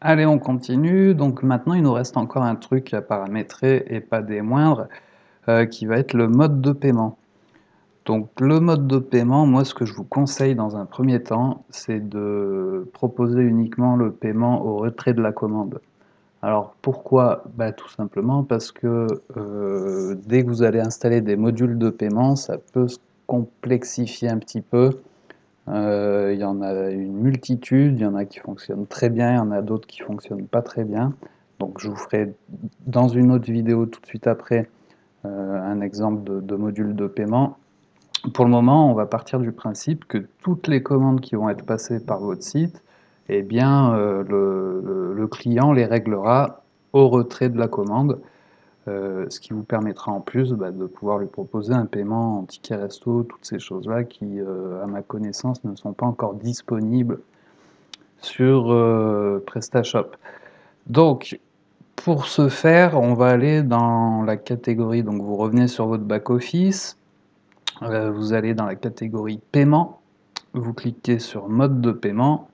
Allez, on continue. Donc maintenant, il nous reste encore un truc à paramétrer et pas des moindres, qui va être le mode de paiement. Donc le mode de paiement, moi ce que je vous conseille dans un premier temps, c'est de proposer uniquement le paiement au retrait de la commande. Alors pourquoi? Bah, tout simplement parce que dès que vous allez installer des modules de paiement, ça peut se complexifier un petit peu. Il y en a une multitude, il y en a qui fonctionnent très bien, il y en a d'autres qui fonctionnent pas très bien. Donc je vous ferai dans une autre vidéo tout de suite après un exemple de module de paiement. Pour le moment, on va partir du principe que toutes les commandes qui vont être passées par votre site, eh bien, le client les réglera au retrait de la commande, ce qui vous permettra en plus de pouvoir lui proposer un paiement en ticket resto, toutes ces choses-là qui, à ma connaissance, ne sont pas encore disponibles sur PrestaShop. Donc, pour ce faire, on va aller dans la catégorie, donc vous revenez sur votre back-office, vous allez dans la catégorie paiement, vous cliquez sur mode de paiement,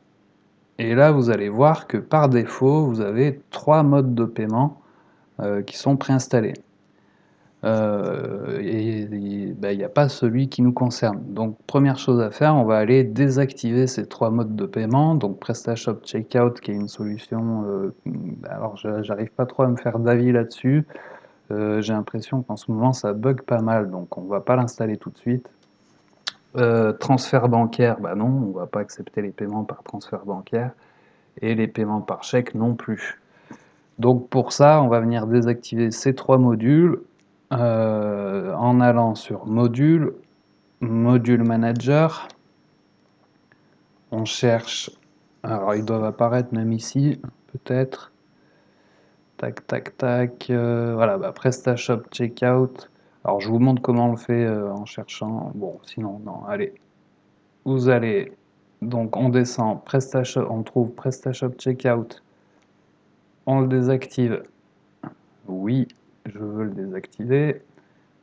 et là vous allez voir que par défaut, vous avez 3 modes de paiement qui sont préinstallés. Il n'y a pas celui qui nous concerne. Donc première chose à faire, on va aller désactiver ces 3 modes de paiement. Donc PrestaShop Checkout qui est une solution, alors j'arrive pas trop à me faire d'avis là-dessus. J'ai l'impression qu'en ce moment ça bug pas mal, donc on va pas l'installer tout de suite. Transfert bancaire, bah non, on va pas accepter les paiements par transfert bancaire et les paiements par chèque non plus. Donc pour ça, on va venir désactiver ces 3 modules en allant sur module, module manager. On cherche, alors ils doivent apparaître même ici, peut-être. Tac, tac, tac. Voilà, PrestaShop Checkout. Alors je vous montre comment on le fait en cherchant. Bon, sinon, non, allez. Vous allez, donc on descend, PrestaShop, on trouve PrestaShop Checkout. On le désactive. Oui, je veux le désactiver.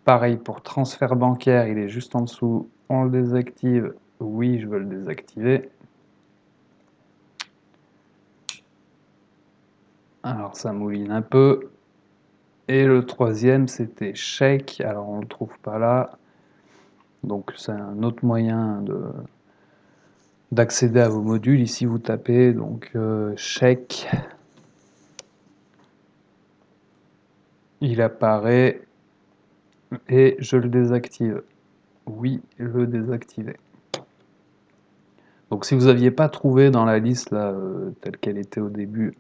Pareil pour transfert bancaire, il est juste en dessous. On le désactive. Oui, je veux le désactiver. Alors ça mouline un peu. Et le troisième, c'était chèque. Alors on ne le trouve pas là. Donc c'est un autre moyen d'accéder à vos modules. Ici vous tapez donc chèque. Il apparaît et je le désactive. Oui, le désactiver. Donc si vous n'aviez pas trouvé dans la liste là, telle qu'elle était au début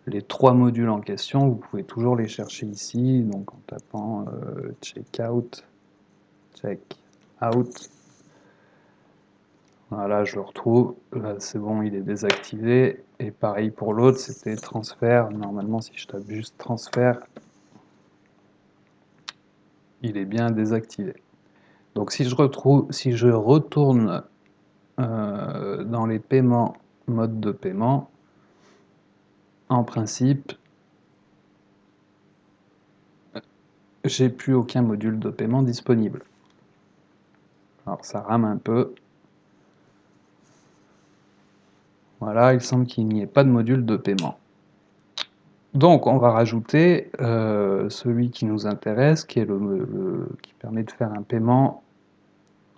les 3 modules en question, vous pouvez toujours les chercher ici, donc en tapant checkout, checkout. Voilà, je le retrouve. Là, c'est bon, il est désactivé. Et pareil pour l'autre, c'était transfert. Normalement, si je tape juste transfert, il est bien désactivé. Donc si je retourne dans les paiements, mode de paiement, en principe, j'ai plus aucun module de paiement disponible. Alors ça rame un peu. Voilà, il semble qu'il n'y ait pas de module de paiement. Donc on va rajouter celui qui nous intéresse, qui est qui permet de faire un paiement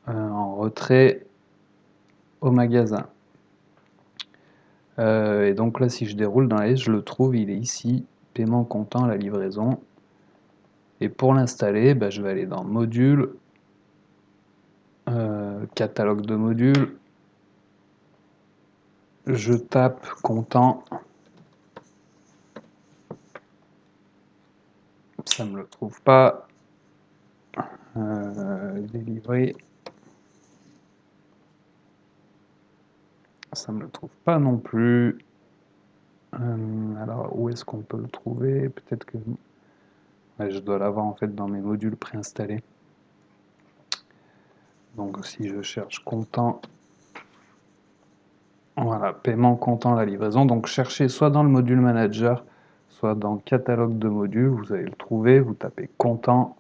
en retrait au magasin. Et donc là, si je déroule dans la liste, je le trouve, il est ici, paiement comptant la livraison. Et pour l'installer, je vais aller dans module, catalogue de modules, je tape comptant, ça ne me le trouve pas, délivré, ça ne me le trouve pas non plus. Alors où est-ce qu'on peut le trouver? Peut-être que ouais, je dois l'avoir en fait dans mes modules préinstallés. Donc si je cherche comptant, voilà, paiement comptant la livraison, donc cherchez soit dans le module manager, soit dans le catalogue de modules, vous allez le trouver, vous tapez comptant,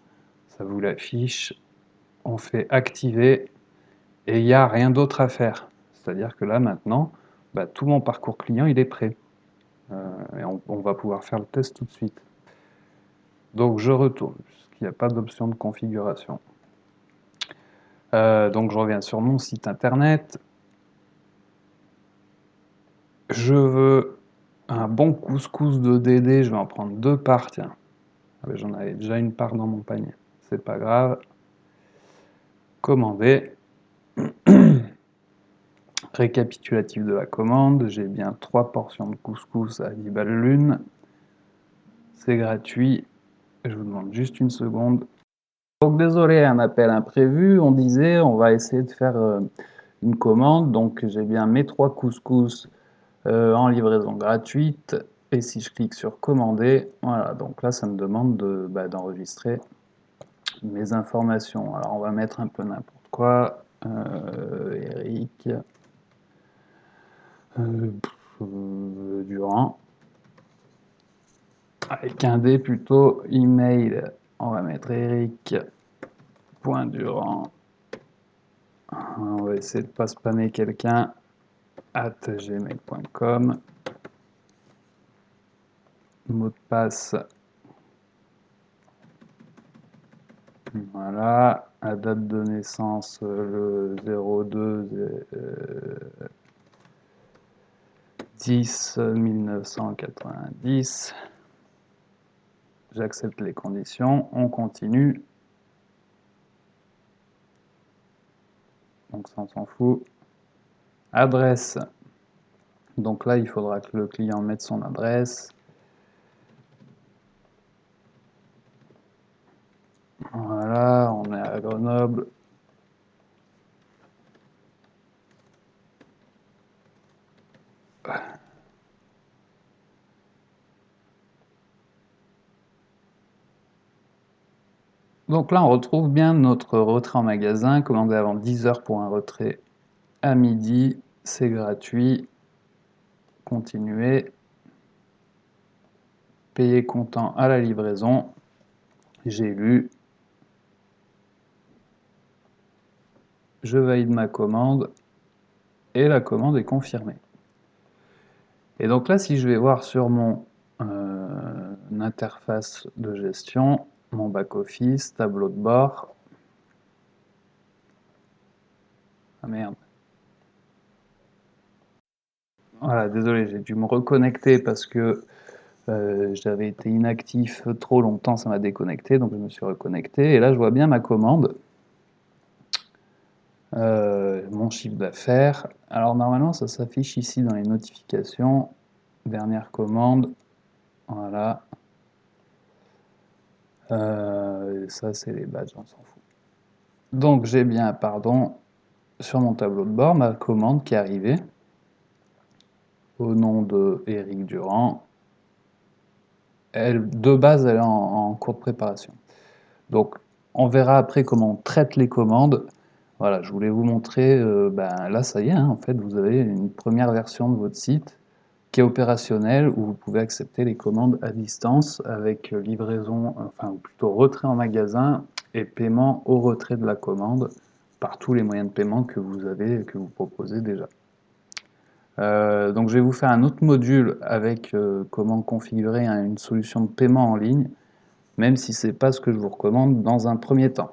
ça vous l'affiche, on fait activer, et il n'y a rien d'autre à faire. C'est-à-dire que là maintenant, tout mon parcours client il est prêt. Et on va pouvoir faire le test tout de suite. Donc je retourne, puisqu'il n'y a pas d'option de configuration. Donc je reviens sur mon site internet. Je veux un bon couscous de DD, je vais en prendre 2 parts, tiens. Ah ben, j'en avais déjà une part dans mon panier, c'est pas grave. Commander. Récapitulatif de la commande, j'ai bien 3 portions de couscous à 10 balles l'une. C'est gratuit. Je vous demande juste une seconde. Donc désolé, un appel imprévu, on disait on va essayer de faire une commande, donc j'ai bien mes 3 couscous en livraison gratuite, et si je clique sur commander, voilà, donc là ça me demande d'enregistrer mes informations. Alors on va mettre un peu n'importe quoi, Eric Durand, avec un D plutôt, email, on va mettre Eric.Durand, on va essayer de ne pas spammer quelqu'un, @gmail.com, mot de passe, voilà, à date de naissance le 02 10 1990, j'accepte les conditions, on continue, donc ça on s'en fout, adresse, donc là il faudra que le client mette son adresse, voilà, on est à Grenoble. Donc là, on retrouve bien notre retrait en magasin, commandé avant 10 heures pour un retrait à midi, c'est gratuit, continuer, payer comptant à la livraison, j'ai lu, je valide ma commande, et la commande est confirmée. Et donc là, si je vais voir sur mon interface de gestion, mon back-office, tableau de bord, ah merde, voilà, désolé, j'ai dû me reconnecter parce que j'avais été inactif trop longtemps, ça m'a déconnecté, donc je me suis reconnecté, et là je vois bien ma commande, mon chiffre d'affaires. Alors normalement ça s'affiche ici dans les notifications, dernière commande, voilà. Ça c'est les badges, on s'en fout. Donc j'ai bien, pardon, sur mon tableau de bord, ma commande qui est arrivée, au nom de Eric Durand. Elle, de base, elle est en cours de préparation. Donc on verra après comment on traite les commandes. Voilà, je voulais vous montrer, là ça y est, hein, en fait vous avez une première version de votre site qui est opérationnelle, où vous pouvez accepter les commandes à distance avec livraison, enfin ou plutôt retrait en magasin et paiement au retrait de la commande par tous les moyens de paiement que vous avez, que vous proposez déjà. Donc je vais vous faire un autre module avec comment configurer une solution de paiement en ligne, même si ce n'est pas ce que je vous recommande dans un premier temps.